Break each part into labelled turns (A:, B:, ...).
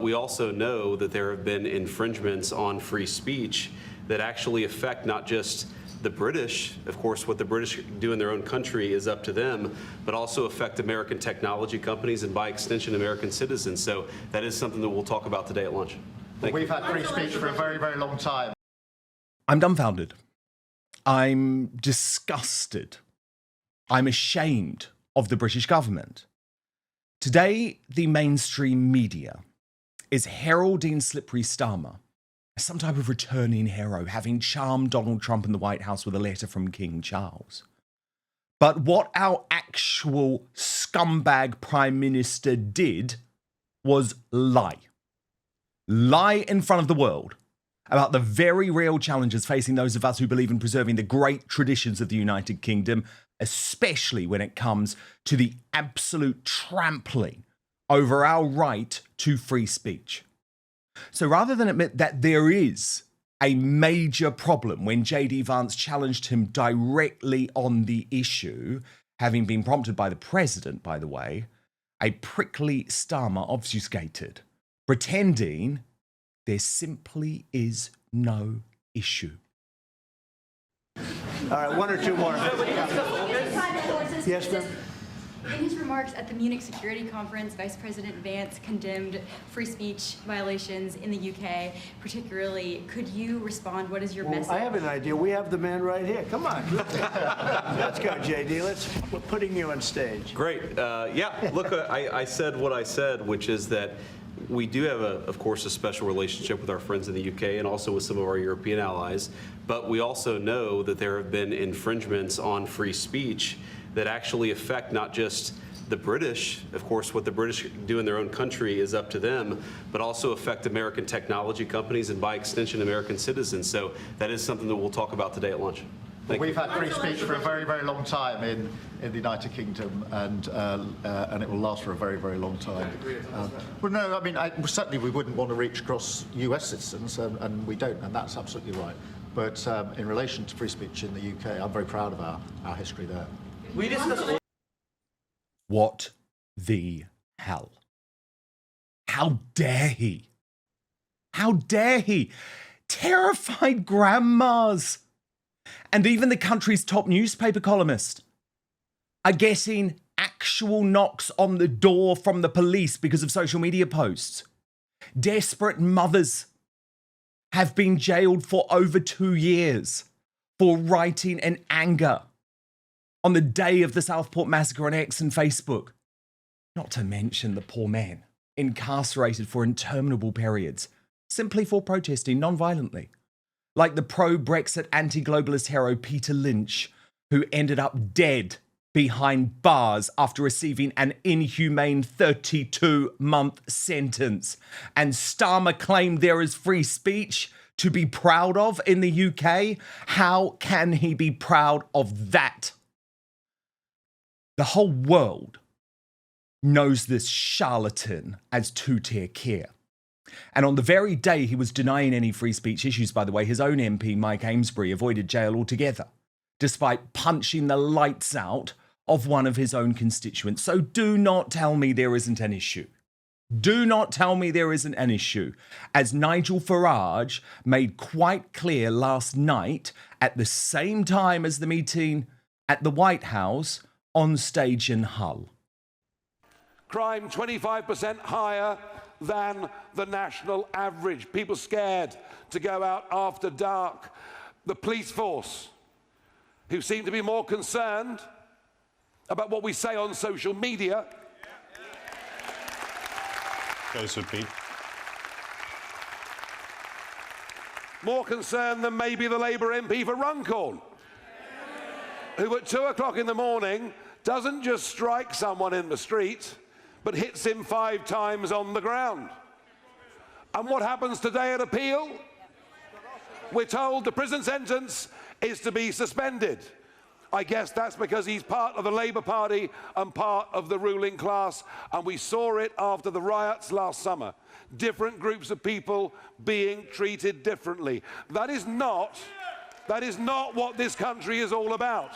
A: we also know that there have been infringements on free speech that actually affect not just the British, of course, what the British do in their own country is up to them, but also affect American technology companies and by extension American citizens. So that is something that we'll talk about today at lunch.
B: We've had free speech for a very, very long time.
C: I'm dumbfounded. I'm disgusted. I'm ashamed of the British government. Today, the mainstream media is heralding slippery Starmer as some type of returning hero, having charmed Donald Trump in the White House with a letter from King Charles. But what our actual scumbag Prime Minister did was lie. Lie in front of the world about the very real challenges facing those of us who believe in preserving the great traditions of the United Kingdom, especially when it comes to the absolute trampling over our right to free speech. So rather than admit that there is a major problem when JD Vance challenged him directly on the issue, having been prompted by the president, by the way, a prickly Starmer obfuscated, pretending there simply is no issue.
D: All right, one or two more. Yes, ma'am?
E: In his remarks at the Munich Security Conference, Vice President Vance condemned free speech violations in the UK, particularly. Could you respond? What is your message?
D: I have an idea. We have the man right here. Come on. Let's go, JD. We're putting you on stage.
A: Great. Yeah, look, I said what I said, which is that we do have, of course, a special relationship with our friends in the UK and also with some of our European allies. But we also know that there have been infringements on free speech that actually affect not just the British, of course, what the British do in their own country is up to them, but also affect American technology companies and by extension American citizens. So that is something that we'll talk about today at lunch.
B: We've had free speech for a very, very long time in the United Kingdom, and it will last for a very, very long time. Well, no, I mean, certainly we wouldn't want to reach across US citizens, and we don't, and that's absolutely right. But in relation to free speech in the UK, I'm very proud of our history there.
C: What the hell? How dare he? How dare he? Terrified grandmas and even the country's top newspaper columnist are getting actual knocks on the door from the police because of social media posts. Desperate mothers have been jailed for over 2 years for writing in anger on the day of the Southport massacre on X and Facebook. Not to mention the poor men incarcerated for interminable periods, simply for protesting non-violently. Like the pro-Brexit anti-globalist hero Peter Lynch, who ended up dead behind bars after receiving an inhumane 32-month sentence. And Starmer claimed there is free speech to be proud of in the UK. How can he be proud of that? The whole world knows this charlatan as Two Tier Keir. And on the very day he was denying any free speech issues, by the way, his own MP, Mike Amesbury, avoided jail altogether, despite punching the lights out of one of his own constituents. So do not tell me there isn't an issue. Do not tell me there isn't an issue, as Nigel Farage made quite clear last night at the same time as the meeting at the White House on stage in Hull.
F: Crime 25% higher than the national average. People scared to go out after dark. The police force, who seem to be more concerned about what we say on social media.
G: Those would be.
F: More concerned than maybe the Labour MP for Runcorn, who at 2 o'clock in the morning doesn't just strike someone in the street, but hits him 5 times on the ground. And what happens today at appeal? We're told the prison sentence is to be suspended. I guess that's because he's part of the Labour Party and part of the ruling class, and we saw it after the riots last summer. Different groups of people being treated differently. That is not what this country is all about.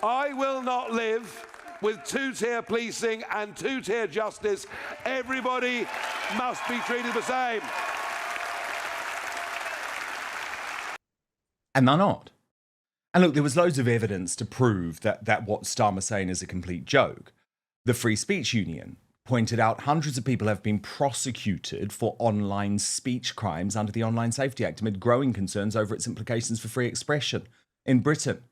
F: I will not live with two-tier policing and two-tier justice. Everybody must be treated the same.
C: And they're not. And look, there was loads of evidence to prove that what Starmer's saying is a complete joke. The Free Speech Union pointed out hundreds of people have been prosecuted for online speech crimes under the Online Safety Act amid growing concerns over its implications for free expression in Britain.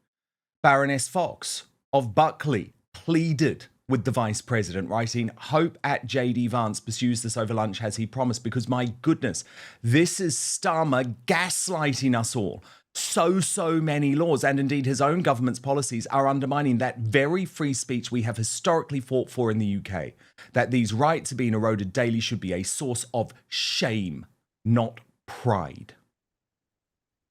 C: Baroness Fox of Buckley pleaded with the Vice President, writing, "Hope at JD Vance pursues this over lunch as he promised, because my goodness, this is Starmer gaslighting us all. So many laws, and indeed his own government's policies, are undermining that very free speech we have historically fought for in the UK. That these rights are being eroded daily should be a source of shame, not pride."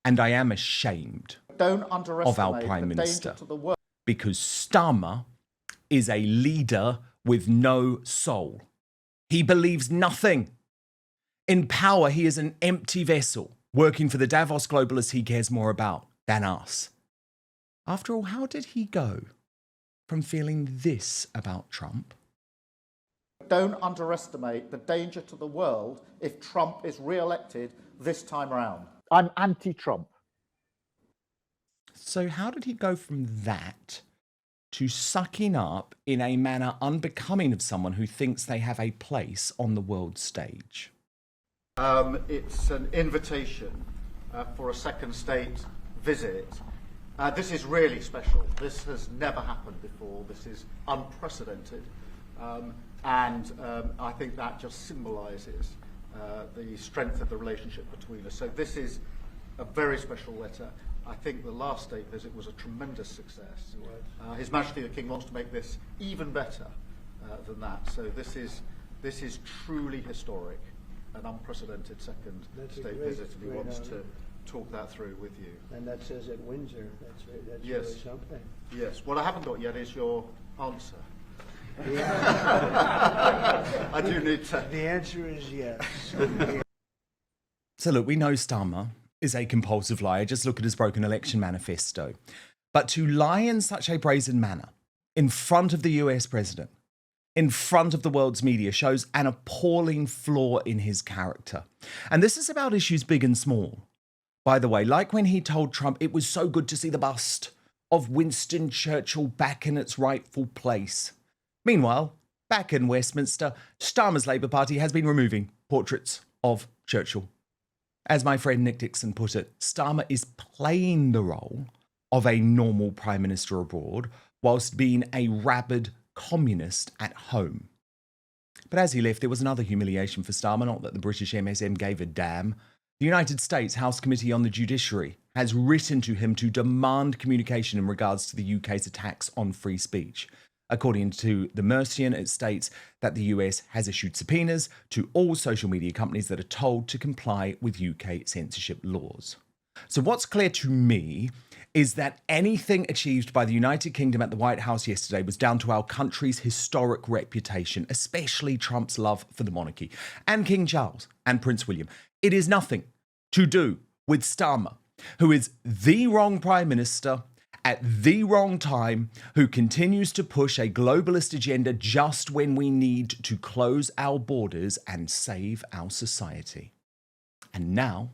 C: And I am ashamed
B: Don't underestimate
C: of our Prime
B: the
C: Minister,
B: danger to the world.
C: because Starmer is a leader with no soul. He believes nothing. In power, he is an empty vessel, working for the Davos globalists he cares more about than us. After all, how did he go from feeling this about Trump?
B: Don't underestimate the danger to the world if Trump is re-elected this time around. I'm anti-Trump.
C: So how did he go from that to sucking up in a manner unbecoming of someone who thinks they have a place on the world stage?
B: It's an invitation for a second state visit. This is really special. This has never happened before. This is unprecedented. And I think that just symbolises the strength of the relationship between us. So this is a very special letter. I think the last state visit was a tremendous success. His Majesty the King wants to make this even better than that. So this is truly historic, an unprecedented second state visit, and he wants to talk that through with you.
D: And that says at Windsor. That's
B: Yes.
D: really something.
B: Yes. What I haven't got yet is your answer.
D: Yeah.
B: I do need to.
D: The answer is yes.
C: So look, we know Starmer is a compulsive liar. Just look at his broken election manifesto. But to lie in such a brazen manner in front of the US president, in front of the world's media, shows an appalling flaw in his character. And this is about issues big and small. By the way, like when he told Trump it was so good to see the bust of Winston Churchill back in its rightful place. Meanwhile, back in Westminster, Starmer's Labour Party has been removing portraits of Churchill. As my friend Nick Dixon put it, Starmer is playing the role of a normal Prime Minister abroad whilst being a rabid communist at home. But as he left, there was another humiliation for Starmer, not that the British MSM gave a damn. The United States House Committee on the Judiciary has written to him to demand communication in regards to the UK's attacks on free speech. According to the Mercian, it states that the US has issued subpoenas to all social media companies that are told to comply with UK censorship laws. So what's clear to me is that anything achieved by the United Kingdom at the White House yesterday was down to our country's historic reputation, especially Trump's love for the monarchy and King Charles and Prince William. It is nothing to do with Starmer, who is the wrong Prime Minister at the wrong time, who continues to push a globalist agenda just when we need to close our borders and save our society. And now,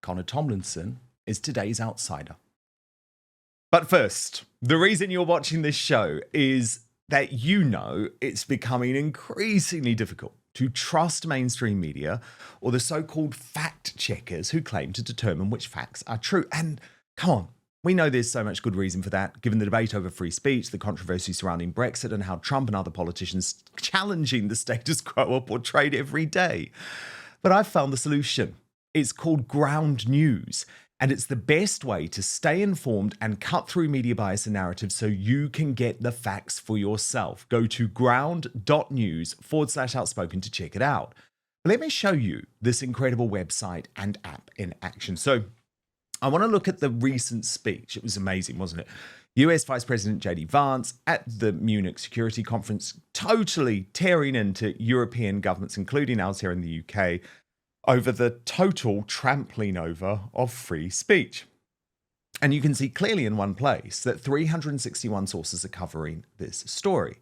C: Connor Tomlinson is today's outsider. But first, the reason you're watching this show is that you know it's becoming increasingly difficult to trust mainstream media or the so-called fact checkers who claim to determine which facts are true. And come on, we know there's so much good reason for that, given the debate over free speech, the controversy surrounding Brexit, and how Trump and other politicians challenging the status quo are portrayed every day. But I've found the solution. It's called ground news, and it's the best way to stay informed and cut through media bias and narrative so you can get the facts for yourself. Go to ground.news/outspoken to check it out. Let me show you this incredible website and app in action. So I want to look at the recent speech. It was amazing, wasn't it? US Vice President JD Vance at the Munich Security Conference, totally tearing into European governments, including ours here in the UK, over the total trampling over of free speech. And you can see clearly in one place that 361 sources are covering this story.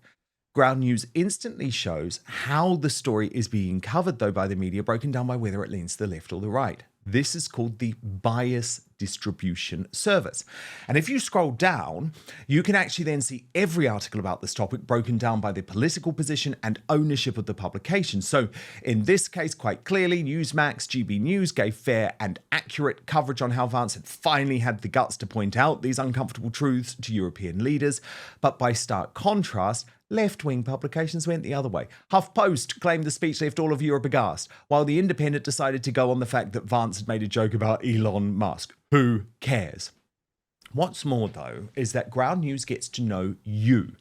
C: Ground News instantly shows how the story is being covered, though, by the media, broken down by whether it leans to the left or the right. This is called the bias distribution service. And if you scroll down, you can actually then see every article about this topic broken down by the political position and ownership of the publication. So in this case, quite clearly, Newsmax, GB News gave fair and accurate coverage on how Vance had finally had the guts to point out these uncomfortable truths to European leaders. But by stark contrast, left-wing publications went the other way. HuffPost claimed the speech left all of Europe aghast, while The Independent decided to go on the fact that Vance had made a joke about Elon Musk. Who cares? What's more, though, is that Ground News gets to know you,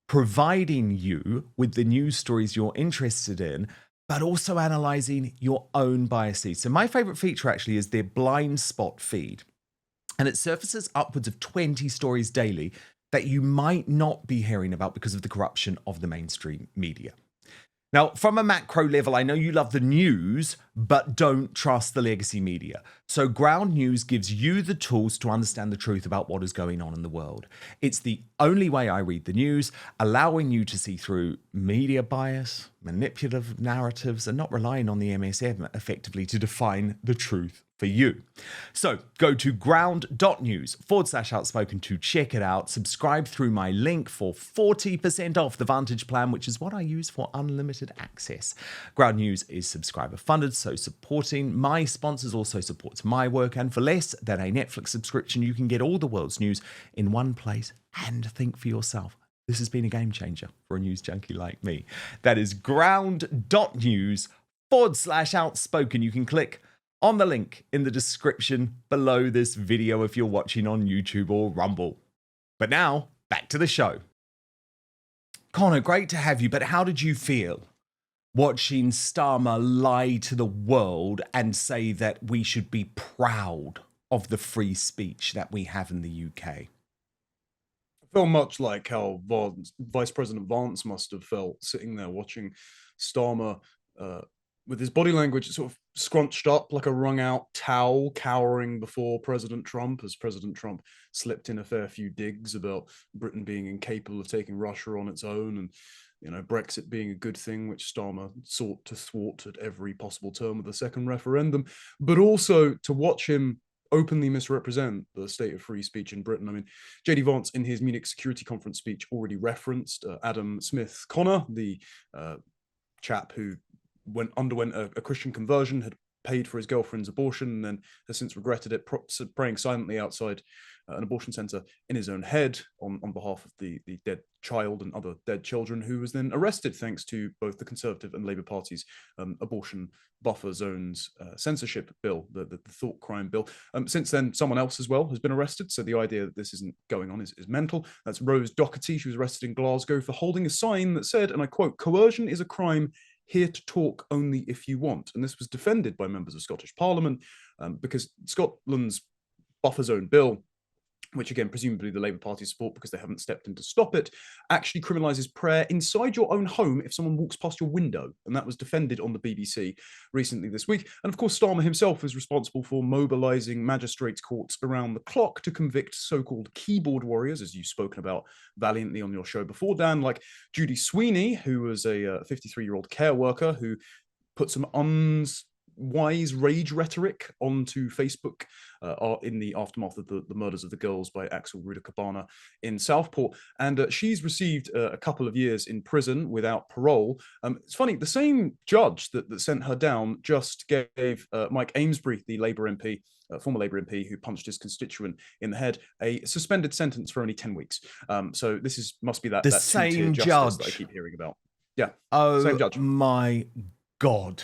C: providing you with the news stories you're interested in, but also analysing your own biases. So my favourite feature, actually, is their blind spot feed. And it surfaces upwards of 20 stories daily that you might not be hearing about because of the corruption of the mainstream media. Now, from a macro level, I know you love the news, but don't trust the legacy media. So Ground News gives you the tools to understand the truth about what is going on in the world. It's the only way I read the news, allowing you to see through media bias, manipulative narratives, and not relying on the MSM effectively to define the truth for you. So go to ground.news/outspoken to check it out. Subscribe through my link for 40% off the Vantage plan, which is what I use for unlimited access. Ground News is subscriber funded, so supporting my sponsors also supports my work. And for less than a Netflix subscription, you can get all the world's news in one place and think for yourself. This has been a game changer for a news junkie like me. That is ground.news/outspoken. You can click on the link in the description below this video if you're watching on YouTube or Rumble. But now, back to the show. Connor, great to have you, but how did you feel watching Starmer lie to the world and say that we should be proud of the free speech that we have in the UK?
G: I felt much like how Vice President Vance must have felt sitting there watching Starmer with his body language sort of scrunched up like a wrung-out towel, cowering before President Trump, as President Trump slipped in a fair few digs about Britain being incapable of taking Russia on its own, and Brexit being a good thing, which Starmer sought to thwart at every possible term of the second referendum, but also to watch him openly misrepresent the state of free speech in Britain. I mean, JD Vance in his Munich Security Conference speech already referenced Adam Smith Connor, the chap who underwent a Christian conversion, had paid for his girlfriend's abortion, and then has since regretted it, praying silently outside an abortion centre in his own head on behalf of the dead child and other dead children, who was then arrested thanks to both the Conservative and Labour parties' abortion buffer zones censorship bill, the thought crime bill. Since then, someone else as well has been arrested, so the idea that this isn't going on is mental. That's Rose Doherty. She was arrested in Glasgow for holding a sign that said, and I quote, "Coercion is a crime, here to talk only if you want." And this was defended by members of Scottish Parliament because Scotland's buffer zone bill, which again, presumably the Labour Party support because they haven't stepped in to stop it, actually criminalises prayer inside your own home if someone walks past your window. And that was defended on the BBC recently this week. And of course, Starmer himself is responsible for mobilising magistrates' courts around the clock to convict so-called keyboard warriors, as you've spoken about valiantly on your show before, Dan, like Judy Sweeney, who was a 53-year-old care worker who put some unwise rage rhetoric onto Facebook in the aftermath of the murders of the girls by Axel Ruda-Cabana in Southport. And she's received a couple of years in prison without parole. It's funny, the same judge that sent her down just gave Mike Amesbury, the Labour MP, former Labour MP who punched his constituent in the head, a suspended sentence for only 10 weeks. So this must be that
C: same
G: two-tier
C: judge
G: that I keep hearing about. Yeah,
C: Oh
G: same judge.
C: my God.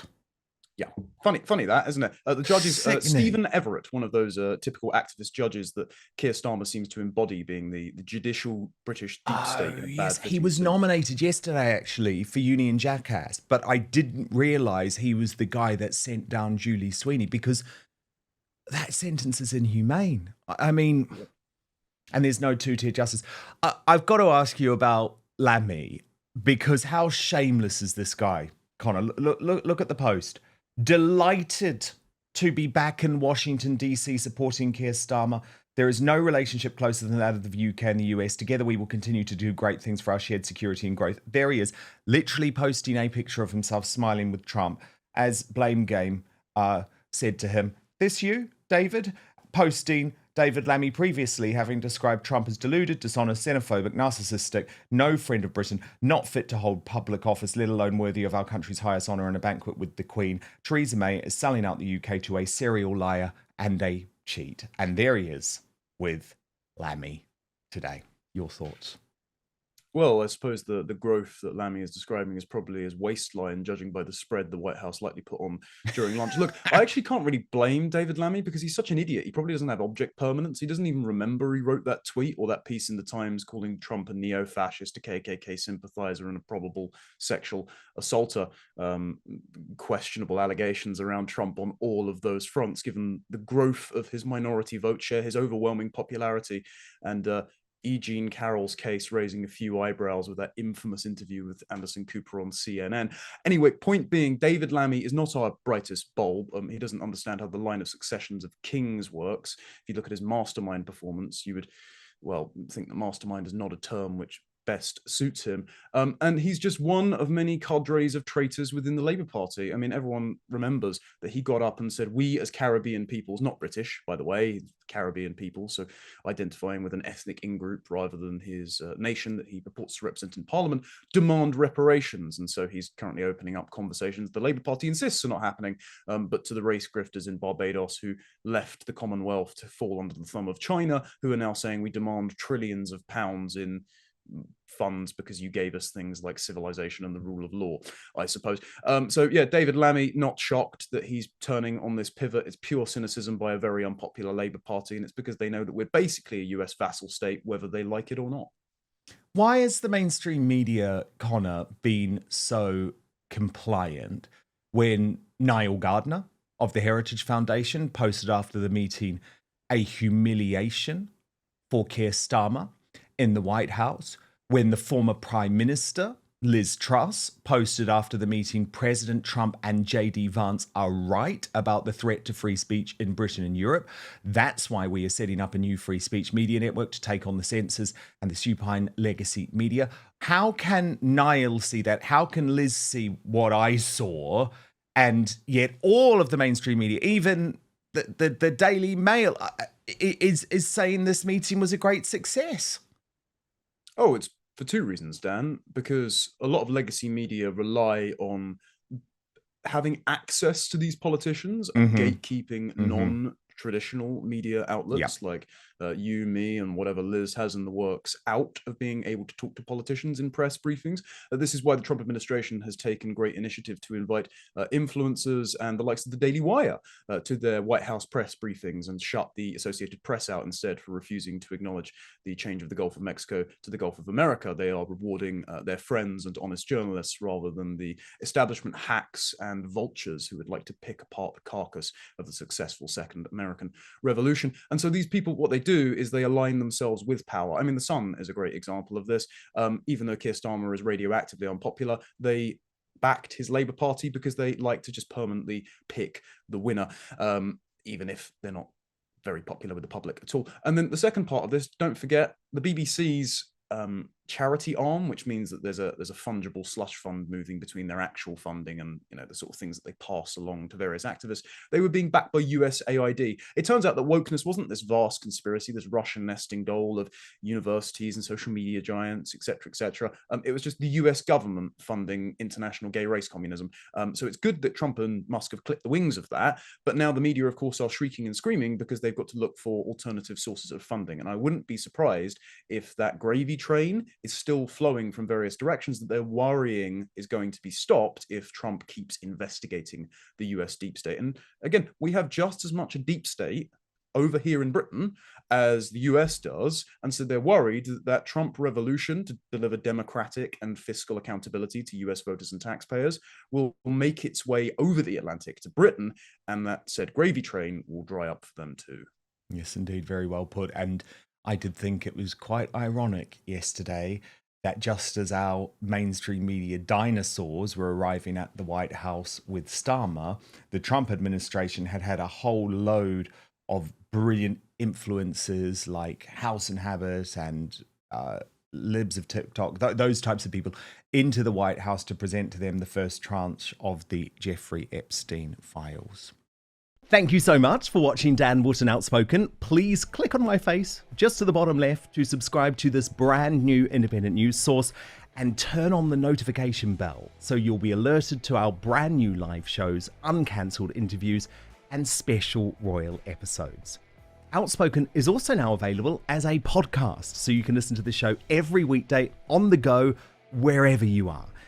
G: Yeah, funny that, isn't it? The judge is Stephen Everett, one of those typical activist judges that Keir Starmer seems to embody, being the judicial British deep state. In a
C: Yes,
G: bad
C: he was nominated yesterday, actually, for Union Jackass, but I didn't realise he was the guy that sent down Julie Sweeney, because that sentence is inhumane. I mean, and there's no two-tier justice. I've got to ask you about Lammy, because how shameless is this guy, Connor? Look at the post. Delighted to be back in Washington, D.C. supporting Keir Starmer. There is no relationship closer than that of the UK and the US. Together, we will continue to do great things for our shared security and growth. There he is, literally posting a picture of himself smiling with Trump, as Blame Game said to him, "This you, David?" Posting David Lammy previously having described Trump as deluded, dishonest, xenophobic, narcissistic, no friend of Britain, not fit to hold public office, let alone worthy of our country's highest honour and a banquet with the Queen. Theresa May is selling out the UK to a serial liar and a cheat. And there he is with Lammy today. Your thoughts?
G: Well, I suppose the growth that Lammy is describing is probably his waistline, judging by the spread the White House likely put on during lunch. Look, I actually can't really blame David Lammy because he's such an idiot. He probably doesn't have object permanence. He doesn't even remember he wrote that tweet or that piece in the Times calling Trump a neo-fascist, a KKK sympathizer, and a probable sexual assaulter. Questionable allegations around Trump on all of those fronts, given the growth of his minority vote share, his overwhelming popularity, and E. Jean Carroll's case raising a few eyebrows with that infamous interview with Anderson Cooper on CNN. Anyway, point being, David Lammy is not our brightest bulb. He doesn't understand how the line of successions of kings works. If you look at his mastermind performance, you would, well, think that mastermind is not a term which best suits him. And he's just one of many cadres of traitors within the Labour Party. I mean, everyone remembers that he got up and said, "We as Caribbean peoples," not British, by the way, Caribbean people, so identifying with an ethnic in-group rather than his nation that he purports to represent in Parliament, demand reparations. And so he's currently opening up conversations the Labour Party insists are not happening, but to the race grifters in Barbados who left the Commonwealth to fall under the thumb of China, who are now saying we demand trillions of pounds in funds because you gave us things like civilization and the rule of law, I suppose. So yeah, David Lammy, not shocked that he's turning on this pivot. It's pure cynicism by a very unpopular Labour Party, and it's because they know that we're basically a US vassal state, whether they like it or not.
C: Why has the mainstream media, Connor, been so compliant when Niall Gardner of the Heritage Foundation posted after the meeting a humiliation for Keir Starmer in the White House, when the former Prime Minister, Liz Truss, posted after the meeting, President Trump and JD Vance are right about the threat to free speech in Britain and Europe. That's why we are setting up a new free speech media network to take on the censors and the supine legacy media. How can Niall see that? How can Liz see what I saw? And yet all of the mainstream media, even the Daily Mail, is saying this meeting was a great success.
G: Oh, it's for two reasons, Dan, because a lot of legacy media rely on having access to these politicians and gatekeeping non-traditional media outlets like you, me, and whatever Liz has in the works out of being able to talk to politicians in press briefings. This is why the Trump administration has taken great initiative to invite influencers and the likes of the Daily Wire to their White House press briefings and shut the Associated Press out instead for refusing to acknowledge the change of the Gulf of Mexico to the Gulf of America. They are rewarding their friends and honest journalists rather than the establishment hacks and vultures who would like to pick apart the carcass of the successful Second American Revolution. And so these people, what they do is they align themselves with power. I mean, the Sun is a great example of this. Even though Keir Starmer is radioactively unpopular, they backed his Labour Party because they like to just permanently pick the winner, even if they're not very popular with the public at all. And then the second part of this, don't forget the BBC's charity arm, which means that there's a fungible slush fund moving between their actual funding and, you know, the sort of things that they pass along to various activists. They were being backed by USAID. It turns out that wokeness wasn't this vast conspiracy, this Russian nesting doll of universities and social media giants, etc., etc. It was just the US government funding international gay race communism. So it's good that Trump and Musk have clipped the wings of that, but now the media, of course, are shrieking and screaming because they've got to look for alternative sources of funding. And I wouldn't be surprised if that gravy train is still flowing from various directions that they're worrying is going to be stopped if Trump keeps investigating the US deep state. And again, we have just as much a deep state over here in Britain as the US does. And so they're worried that that Trump revolution to deliver democratic and fiscal accountability to US voters and taxpayers will make its way over the Atlantic to Britain. And that said gravy train will dry up for them too.
C: Yes, indeed. Very well put. And I did think it was quite ironic yesterday that just as our mainstream media dinosaurs were arriving at the White House with Starmer, the Trump administration had a whole load of brilliant influencers like House and Habit and libs of TikTok, those types of people, into the White House to present to them the first tranche of the Jeffrey Epstein files. Thank you so much for watching Dan Wootton Outspoken. Please click on my face just to the bottom left to subscribe to this brand new independent news source and turn on the notification bell so you'll be alerted to our brand new live shows, uncancelled interviews, and special royal episodes. Outspoken is also now available as a podcast, so you can listen to the show every weekday on the go, wherever you are.